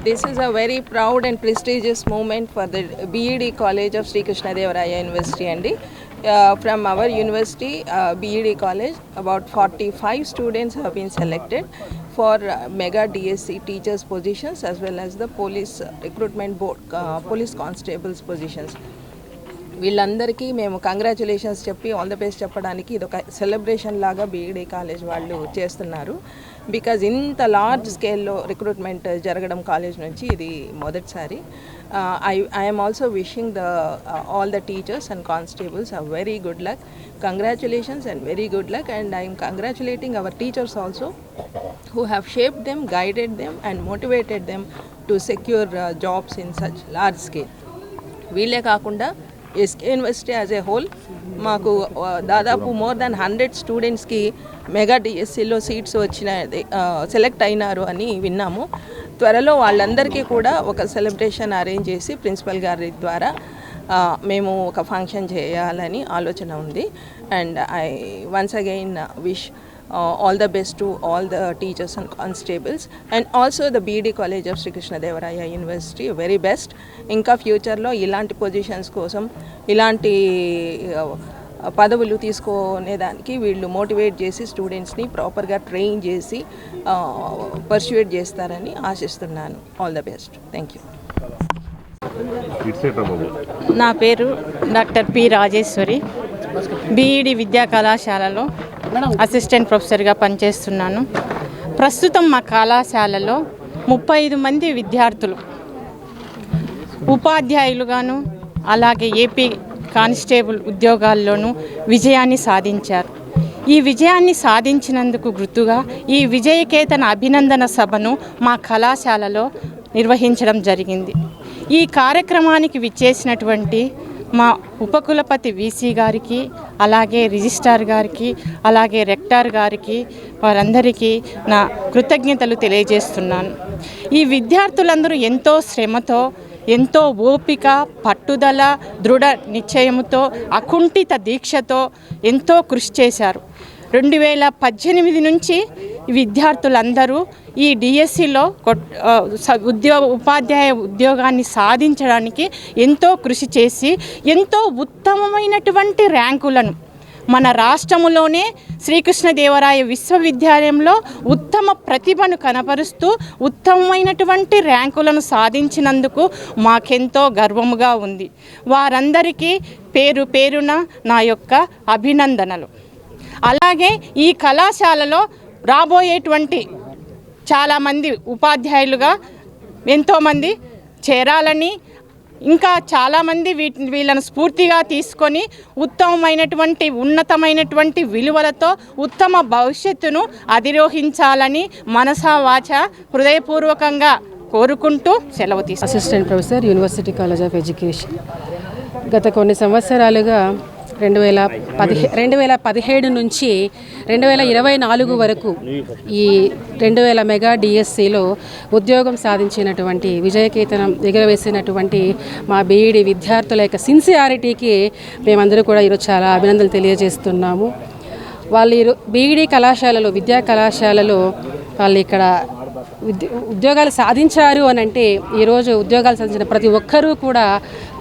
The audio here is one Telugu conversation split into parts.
This is a very proud and prestigious moment for the BED College of Sri Krishna Devaraya University and from our university BED College about 45 students have been selected for mega DSC teachers positions as well as the police recruitment board police constables positions. వీళ్ళందరికీ మేము కంగ్రాచులేషన్స్ చెప్పి ఆల్ ద బెస్ట్ చెప్పడానికి ఇది ఒక సెలబ్రేషన్ లాగా బీఈడీ కాలేజ్ వాళ్ళు చేస్తున్నారు. బికాజ్ ఇంత లార్జ్ స్కేల్లో రిక్రూట్మెంట్ జరగడం కాలేజ్ నుంచి ఇది మొదటిసారి. I'm also wishing all the teachers and constables a very good luck. Congratulations and very good luck. And I'm congratulating hour teachers also who have shaped them, guided them and motivated them to secure jobs in such large scale. వీళ్ళే కాకుండా SK University as a whole మాకు దాదాపు మోర్ దాన్ 100 స్టూడెంట్స్కి మెగా డిఎస్సిలో సీట్స్ సెలెక్ట్ అయినారు అని విన్నాము. త్వరలో వాళ్ళందరికీ కూడా ఒక సెలబ్రేషన్ అరేంజ్ చేసి ప్రిన్సిపల్ గారి ద్వారా మేము ఒక ఫంక్షన్ చేయాలని ఆలోచన ఉంది. And I once again wish all the best to all the teachers and constables and also the BED College of Sri Krishna Devaraya University very best. ఇంకా ఫ్యూచర్లో ఇలాంటి పొజిషన్స్ కోసం ఇలాంటి పదవులు తీసుకునేదానికి వీళ్ళు మోటివేట్ చేసి స్టూడెంట్స్ని ప్రాపర్గా ట్రైన్ చేసి పర్స్యూట్ చేస్తారని ఆశిస్తున్నాను. All the best. Thank you. నా పేరు డాక్టర్ పి రాజేశ్వరి. బీఈడి విద్యా కళాశాలలో అసిస్టెంట్ ప్రొఫెసర్గా పనిచేస్తున్నాను. ప్రస్తుతం మా కళాశాలలో 35 మంది విద్యార్థులు ఉపాధ్యాయులుగాను అలాగే ఏపీ కానిస్టేబుల్ ఉద్యోగాల్లోనూ విజయాన్ని సాధించారు. ఈ విజయాన్ని సాధించినందుకు గుర్తుగా ఈ విజయకేతన అభినందన సభను మా కళాశాలలో నిర్వహించడం జరిగింది. ఈ కార్యక్రమానికి విచ్చేసినటువంటి మా ఉపకులపతి వీసీ గారికి అలాగే రిజిస్ట్రార్ గారికి అలాగే రెక్టార్ గారికి వారందరికీ నా కృతజ్ఞతలు తెలియజేస్తున్నాను. ఈ విద్యార్థులందరూ ఎంతో శ్రమతో ఎంతో ఓపిక పట్టుదల దృఢ నిశ్చయముతో అకుంఠిత దీక్షతో ఎంతో కృషి చేశారు. 2018 నుంచి విద్యార్థులందరూ ఈ డిఎస్సిలో ఉపాధ్యాయ ఉద్యోగాన్ని సాధించడానికి ఎంతో కృషి చేసి ఎంతో ఉత్తమమైనటువంటి ర్యాంకులను మన రాష్ట్రములోనే శ్రీకృష్ణదేవరాయ విశ్వవిద్యాలయంలో ఉత్తమ ప్రతిభను కనపరుస్తూ ఉత్తమమైనటువంటి ర్యాంకులను సాధించినందుకు మాకెంతో గర్వముగా ఉంది. వారందరికీ పేరు పేరున నా యొక్క అభినందనలు. అలాగే ఈ కళాశాలలో రాబోయేటువంటి చాలామంది ఉపాధ్యాయులుగా ఎంతోమంది చేరాలని ఇంకా చాలామంది వీళ్ళను స్ఫూర్తిగా తీసుకొని ఉత్తమమైనటువంటి ఉన్నతమైనటువంటి విలువలతో ఉత్తమ భవిష్యత్తును అధిరోహించాలని మనసా వాచ హృదయపూర్వకంగా కోరుకుంటూ సెలవు తీసుకుంటాను. Assistant professor university college of education. గత కొన్ని సంవత్సరాలుగా 2017 నుంచి 2024 వరకు ఈ 2000 మెగా డిఎస్సిలో ఉద్యోగం సాధించినటువంటి విజయకేతనం ఎగురవేసినటువంటి మా బీఈడి విద్యార్థుల యొక్క సిన్సియారిటీకి మేమందరూ కూడా ఈరోజు చాలా అభినందనలు తెలియజేస్తున్నాము. వాళ్ళు బీఈడి కళాశాలలో విద్యా కళాశాలలో వాళ్ళు ఇక్కడ ఉద్యోగాలు సాధించారు అని అంటే ఈరోజు ఉద్యోగాలు సాధించిన ప్రతి ఒక్కరూ కూడా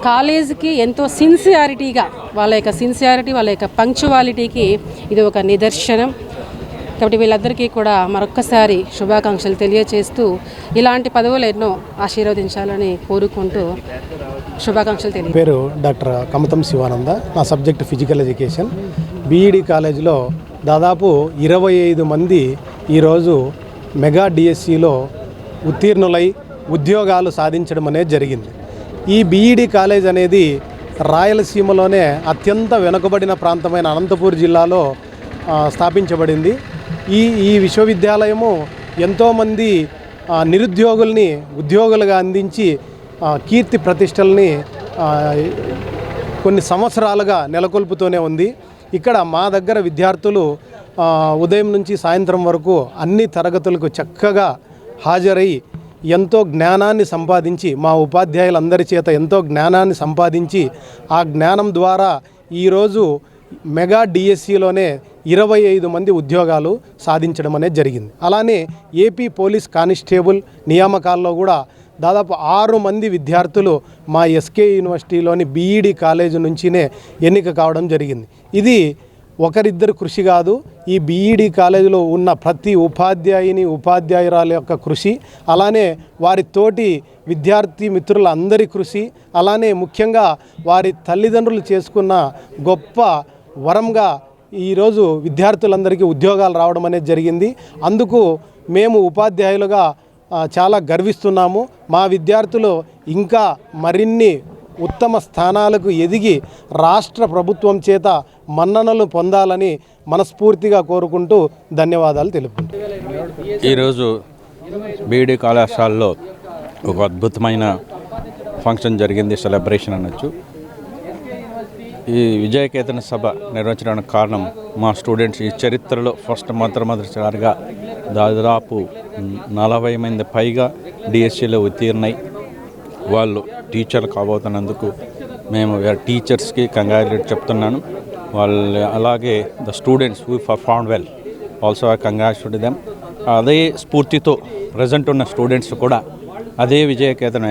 కాలేజీకి ఎంతో సిన్సియారిటీగా వాళ్ళ యొక్క పంక్చువాలిటీకి ఇది ఒక నిదర్శనం. కాబట్టి వీళ్ళందరికీ కూడా మరొక్కసారి శుభాకాంక్షలు తెలియజేస్తూ ఇలాంటి పదవులు ఎన్నో ఆశీర్వదించాలని కోరుకుంటూ శుభాకాంక్షలు తెలియ. పేరు డాక్టర్ కమతం శివానంద. నా సబ్జెక్ట్ ఫిజికల్ ఎడ్యుకేషన్. బీఈడి కాలేజీలో దాదాపు 25 మంది ఈరోజు మెగా డిఎస్సిలో ఉత్తీర్ణులై ఉద్యోగాలు సాధించడం అనేది జరిగింది. ఈ బీఈడి కాలేజ్ అనేది రాయలసీమలోనే అత్యంత వెనుకబడిన ప్రాంతమైన అనంతపూర్ జిల్లాలో స్థాపించబడింది. ఈ విశ్వవిద్యాలయము ఎంతోమంది నిరుద్యోగుల్ని ఉద్యోగులుగా అందించి కీర్తి ప్రతిష్టల్ని కొన్ని సంవత్సరాలుగా నెలకొల్పుతూనే ఉంది. ఇక్కడ మా దగ్గర విద్యార్థులు ఉదయం నుంచి సాయంత్రం వరకు అన్ని తరగతులకు చక్కగా హాజరై ఎంతో జ్ఞానాన్ని సంపాదించి మా ఉపాధ్యాయులందరి చేత ఎంతో జ్ఞానాన్ని సంపాదించి ఆ జ్ఞానం ద్వారా ఈరోజు మెగా డిఎస్సిలోనే 25 మంది ఉద్యోగాలు సాధించడం అనేది జరిగింది. అలానే ఏపీ పోలీస్ కానిస్టేబుల్ నియామకాల్లో కూడా దాదాపు 6 మంది విద్యార్థులు మా ఎస్కే యూనివర్సిటీలోని బీఈడి కాలేజీ నుంచినే ఎన్నిక కావడం జరిగింది. ఇది ఒకరిద్దరు కృషి కాదు, ఈ బీఈడి కాలేజీలో ఉన్న ప్రతి ఉపాధ్యాయురాల యొక్క కృషి, అలానే వారి తోటి విద్యార్థి మిత్రులందరి కృషి, అలానే ముఖ్యంగా వారి తల్లిదండ్రులు చేసుకున్న గొప్ప వరంగా ఈరోజు విద్యార్థులందరికీ ఉద్యోగాలు రావడం అనేది జరిగింది. అందుకు మేము ఉపాధ్యాయులుగా చాలా గర్విస్తున్నాము. మా విద్యార్థులు ఇంకా మరిన్ని ఉత్తమ స్థానాలకు ఎదిగి రాష్ట్ర ప్రభుత్వం చేత మన్ననలు పొందాలని మనస్ఫూర్తిగా కోరుకుంటూ ధన్యవాదాలు తెలుపుకుంటున్నాను. ఈరోజు బీఈడి కళాశాలలో ఒక అద్భుతమైన ఫంక్షన్ జరిగింది, సెలబ్రేషన్ అనొచ్చు. ఈ విజయకేతన సభ నిర్వహించడానికి కారణం మా స్టూడెంట్స్ ఈ చరిత్రలో మొట్టమొదటిసారిగా దాదాపు 40 మంది పైగా డిఎస్సిలో ఉత్తీర్ణై వాళ్ళు టీచర్లు కాబోతున్నందుకు మేము టీచర్స్కి కంగ్రాచులేట్ చెప్తున్నాను. వాళ్ళు అలాగే the students who perform well also I congratulate them. అదే స్ఫూర్తితో ప్రజెంట్ ఉన్న స్టూడెంట్స్ కూడా అదే విజయకేతనం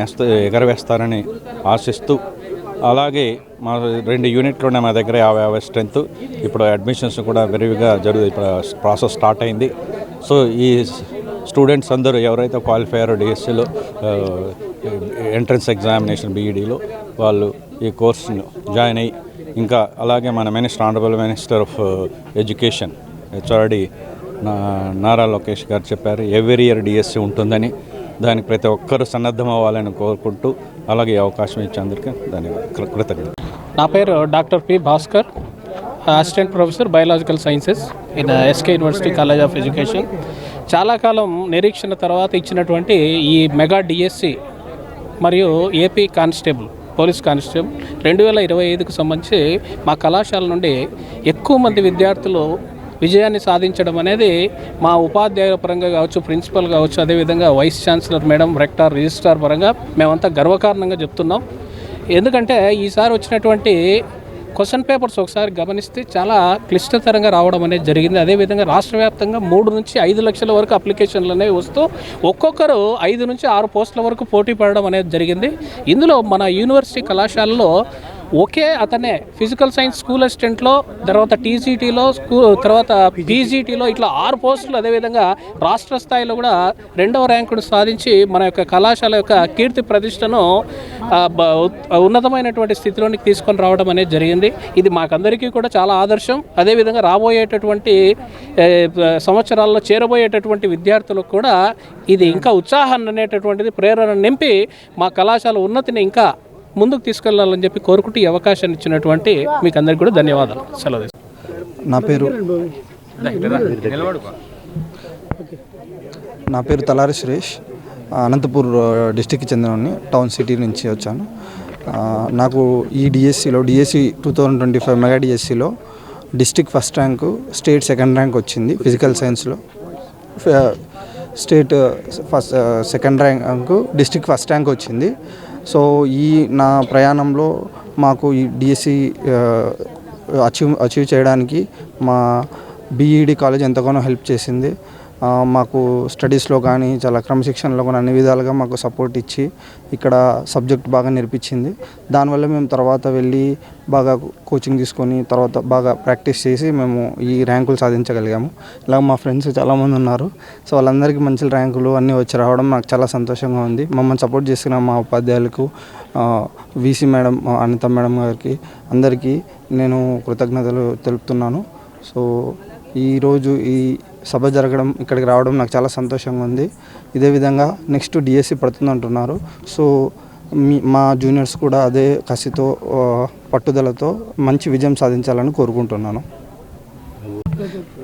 ఎగరవేస్తారని ఆశిస్తూ, అలాగే మా 2 యూనిట్లు ఉన్నాయి మా దగ్గర 50 స్ట్రెంత్. ఇప్పుడు అడ్మిషన్స్ కూడా విరివిగా ఇప్పుడు ప్రాసెస్ స్టార్ట్ అయింది. సో ఈ స్టూడెంట్స్ అందరూ ఎవరైతే క్వాలిఫై అయ్యారో డిఎస్సిలో ఎంట్రన్స్ ఎగ్జామినేషన్ బీఈడీలో వాళ్ళు ఈ కోర్సును జాయిన్ అయ్యి, ఇంకా అలాగే మన honourable minister of education HRD Nara Lokesh గారు చెప్పారు ఎవ్రీ ఇయర్ డిఎస్సి ఉంటుందని. దానికి ప్రతి ఒక్కరూ సన్నద్ధం అవ్వాలని కోరుకుంటూ, అలాగే అవకాశం ఇచ్చేందుకు ధన్యవాదాలు, కృతజ్ఞతలు. నా పేరు doctor P Bhaskar, assistant professor biological sciences in SK University college of education. చాలా కాలం నిరీక్షణ తర్వాత ఇచ్చినటువంటి ఈ మెగా డిఎస్సి మరియు ఏపీ కానిస్టేబుల్ పోలీస్ కానిస్టేబుల్ 2025కు సంబంధించి మా కళాశాల నుండి ఎక్కువ మంది విద్యార్థులు విజయాన్ని సాధించడం అనేది మా ఉపాధ్యాయుల పరంగా కావచ్చు, ప్రిన్సిపల్ కావచ్చు, అదేవిధంగా vice chancellor madam, rector, registrar పరంగా మేమంతా గర్వకారణంగా చెప్తున్నాం. ఎందుకంటే ఈసారి వచ్చినటువంటి క్వశ్చన్ పేపర్స్ ఒకసారి గమనిస్తే చాలా క్లిష్టతరంగా రావడం అనేది జరిగింది. అదేవిధంగా రాష్ట్ర వ్యాప్తంగా 3 నుంచి 5 లక్షల వరకు అప్లికేషన్లు అనేవి వస్తూ ఒక్కొక్కరు 5 నుంచి 6 పోస్టుల వరకు పోటీ పడడం అనేది జరిగింది. ఇందులో మన యూనివర్సిటీ కళాశాలలో ఒకే అతనే ఫిజికల్ సైన్స్ స్కూల్ అసిస్టెంట్లో, తర్వాత టీజీటీలో, తర్వాత పీజీటీలో ఇట్లా 6 పోస్టులు, అదేవిధంగా రాష్ట్ర స్థాయిలో కూడా 2వ ర్యాంకును సాధించి మన యొక్క కళాశాల యొక్క కీర్తి ప్రతిష్టను ఉన్నతమైనటువంటి స్థితిలోనికి తీసుకొని రావడం అనేది జరిగింది. ఇది మాకందరికీ కూడా చాలా ఆదర్శం. అదేవిధంగా రాబోయేటటువంటి సంవత్సరాల్లో చేరబోయేటటువంటి విద్యార్థులకు కూడా ఇది ఇంకా ఉత్సాహాన్ని అనేటటువంటిది ప్రేరణ నింపి మా కళాశాల ఉన్నతిని ఇంకా ముందుకు తీసుకెళ్లాలని చెప్పి కోరుకుంటూ ఈ అవకాశాన్ని ఇచ్చినటువంటి మీకు అందరికీ కూడా ధన్యవాదాలు. సెలవు. నా పేరు తలారి సురేష్, అనంతపూర్ డిస్టిక్కి చెందినవాడిని, టౌన్ సిటీ నుంచి వచ్చాను. నాకు ఈ డిఎస్సిలో డిఎస్సి 2025 మెగా డిఎస్సిలో district first rank, state second rank వచ్చింది. ఫిజికల్ సైన్స్లో state second rank, district first rank వచ్చింది. సో ఈ నా ప్రయాణంలో మాకు ఈ డిఎస్సి అచీవ్ చేయడానికి మా బీఈడి కాలేజ్ ఎంతగానో హెల్ప్ చేసింది. మాకు స్టడీస్లో కానీ చాలా క్రమశిక్షణలో కానీ అన్ని విధాలుగా మాకు సపోర్ట్ ఇచ్చి ఇక్కడ సబ్జెక్ట్ బాగా నేర్పించింది. దానివల్ల మేము తర్వాత వెళ్ళి బాగా కోచింగ్ తీసుకొని తర్వాత బాగా ప్రాక్టీస్ చేసి మేము ఈ ర్యాంకులు సాధించగలిగాము. ఇలా మా ఫ్రెండ్స్ చాలామంది ఉన్నారు. సో వాళ్ళందరికీ మంచి ర్యాంకులు అన్నీ వచ్చి రావడం నాకు చాలా సంతోషంగా ఉంది. మమ్మల్ని సపోర్ట్ చేసిన మా ఉపాధ్యాయులకు, వీసీ మేడం, అనిత మేడం గారికి అందరికీ నేను కృతజ్ఞతలు తెలుపుతున్నాను. సో ఈరోజు ఈ సభ జరగడం, ఇక్కడికి రావడం నాకు చాలా సంతోషంగా ఉంది. ఇదే విధంగా నెక్స్ట్ డిఎస్సి పడుతుందంటున్నారు. సో మా జూనియర్స్ కూడా అదే కసితో, పట్టుదలతో మంచి విజయం సాధించాలని కోరుకుంటున్నాను.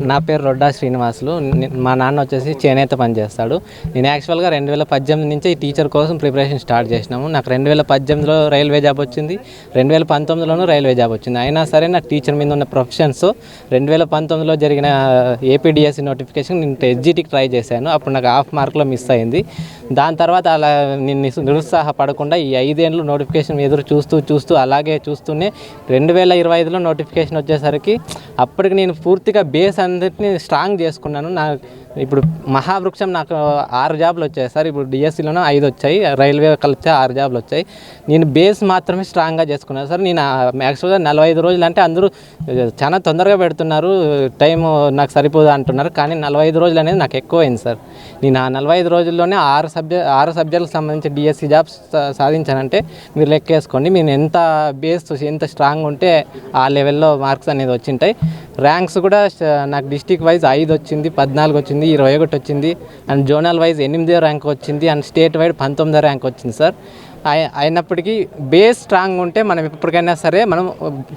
నా పేరు రొడ్డా శ్రీనివాసులు. మా నాన్న వచ్చేసి చేనేత పని చేస్తాడు. నేను యాక్చువల్గా 2018 నుంచే ఈ టీచర్ కోసం ప్రిపరేషన్ స్టార్ట్ చేసినాము. నాకు 2018లో రైల్వే జాబ్ వచ్చింది, 2019లోనూ రైల్వే జాబ్ వచ్చింది. అయినా సరే నాకు టీచర్ మీద ఉన్న ప్రొఫెషన్స్ 2019లో జరిగిన ఏపీడిఎస్సి నోటిఫికేషన్ నేను ఎస్జిటికి ట్రై చేశాను. అప్పుడు నాకు హాఫ్ మార్క్లో మిస్ అయింది. దాని తర్వాత అలా నేను నిరుత్సాహపడకుండా ఈ 5 ఏళ్ళు నోటిఫికేషన్ ఎదురు చూస్తూ అలాగే చూస్తూనే 2025లో నోటిఫికేషన్ వచ్చేసరికి అప్పటికి నేను పూర్తిగా బేస్ అందరినీ స్ట్రాంగ్ చేసుకున్నాను. ఇప్పుడు మహావృక్షం నాకు 6 జాబ్లు వచ్చాయి సార్. ఇప్పుడు డిఎస్సిలోనూ 5 వచ్చాయి, రైల్వే కలిపితే 6 జాబ్లు వచ్చాయి. నేను బేస్ మాత్రమే స్ట్రాంగ్గా చేసుకున్నాను సార్. నేను యాక్చువల్గా 45 రోజులు అంటే అందరూ చాలా తొందరగా పెడుతున్నారు, టైం నాకు సరిపోదు అంటున్నారు. కానీ 45 రోజులు అనేది నాకు ఎక్కువైంది సార్. నేను ఆ 45 రోజుల్లోనే 6 సబ్జెక్టులకు సంబంధించి డిఎస్సి జాబ్స్ సాధించానంటే మీరు లెక్కేసుకోండి. నేను ఎంత బేస్ ఎంత స్ట్రాంగ్ ఉంటే ఆ లెవెల్లో మార్క్స్ అనేది వచ్చింటాయి. ర్యాంక్స్ కూడా నాకు డిస్టిక్ వైజ్ 5 వచ్చింది, 14 వచ్చింది, 21 వచ్చింది, అండ్ జోనల్ వైజ్ 8వ ర్యాంక్ వచ్చింది, అండ్ స్టేట్ వైడ్ 19వ ర్యాంక్ వచ్చింది సార్. అయినప్పటికీ బేస్ స్ట్రాంగ్ ఉంటే మనం ఎప్పటికైనా సరే మనం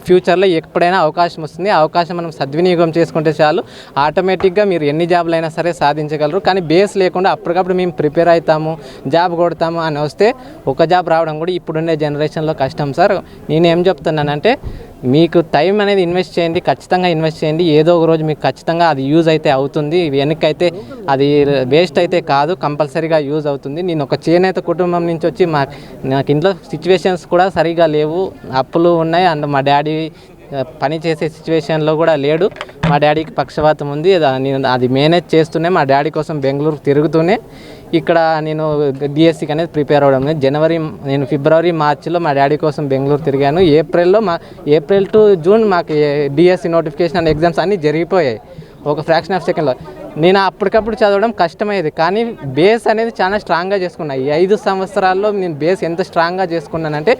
ఫ్యూచర్లో ఎప్పుడైనా అవకాశం వస్తుంది. ఆ అవకాశం మనం సద్వినియోగం చేసుకుంటే చాలు, ఆటోమేటిక్గా మీరు ఎన్ని జాబ్లు అయినా సరే సాధించగలరు. కానీ బేస్ లేకుండా అప్పటికప్పుడు మేము ప్రిపేర్ అవుతాము, జాబ్ కొడతాము అని వస్తే ఒక జాబ్ రావడం కూడా ఇప్పుడుండే జనరేషన్లో కష్టం సార్. నేనేం చెప్తున్నానంటే మీకు టైం అనేది ఇన్వెస్ట్ చేయండి, ఖచ్చితంగా ఇన్వెస్ట్ చేయండి. ఏదో ఒక రోజు మీకు ఖచ్చితంగా అది యూజ్ అయితే అవుతుంది, వెనక్కైతే అది వేస్ట్ అయితే కాదు, కంపల్సరీగా యూజ్ అవుతుంది. నేను ఒక చేనేత కుటుంబం నుంచి వచ్చి నాకు ఇంట్లో సిచ్యువేషన్స్ కూడా సరిగా లేవు, అప్పులు ఉన్నాయి, అండ్ మా డాడీ పని చేసే సిచ్యువేషన్లో కూడా లేడు. మా డాడీకి పక్షవాతం ఉంది. నేను అది మేనేజ్ చేస్తూనే మా డాడీ కోసం బెంగళూరు తిరుగుతూనే ఇక్కడ నేను డిఎస్సికి అనేది ప్రిపేర్ అవ్వడం. నేను ఫిబ్రవరి మార్చిలో మా డాడీ కోసం బెంగళూరు తిరిగాను. ఏప్రిల్ టు జూన్ మాకు డిఎస్సి నోటిఫికేషన్ అండ్ ఎగ్జామ్స్ అన్నీ జరిగిపోయాయి ఒక ఫ్రాక్షన్ ఆఫ్ సెకండ్లో. నేను అప్పటికప్పుడు చదవడం కష్టమయ్యేది, కానీ బేస్ అనేది చాలా స్ట్రాంగ్గా చేసుకున్నా. ఈ 5 సంవత్సరాల్లో నేను బేస్ ఎంత స్ట్రాంగ్గా చేసుకున్నానంటే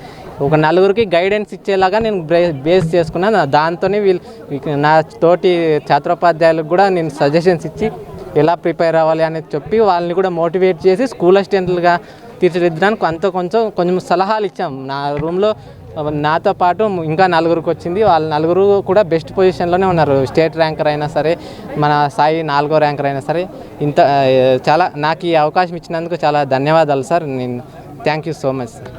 ఒక 4గురికి గైడెన్స్ ఇచ్చేలాగా నేను బేస్ చేసుకున్నాను. దాంతోనే నా తోటి ఛాత్రోపాధ్యాయులకు కూడా నేను సజెషన్స్ ఇచ్చి ఎలా ప్రిపేర్ అవ్వాలి అనేది చెప్పి వాళ్ళని కూడా మోటివేట్ చేసి స్కూల్ అసిస్టెంట్లుగా తీర్చిదిద్దడానికి కొంచెం సలహాలు ఇచ్చాం. నా రూమ్లో నాతో పాటు ఇంకా 4గురికి వచ్చింది. వాళ్ళ 4గురు కూడా బెస్ట్ పొజిషన్లోనే ఉన్నారు. స్టేట్ ర్యాంకర్ అయినా సరే, మన సాయి 4వ ర్యాంకర్ అయినా సరే. చాలా నాకు ఈ అవకాశం ఇచ్చినందుకు చాలా ధన్యవాదాలు sir. Thank you so much sir.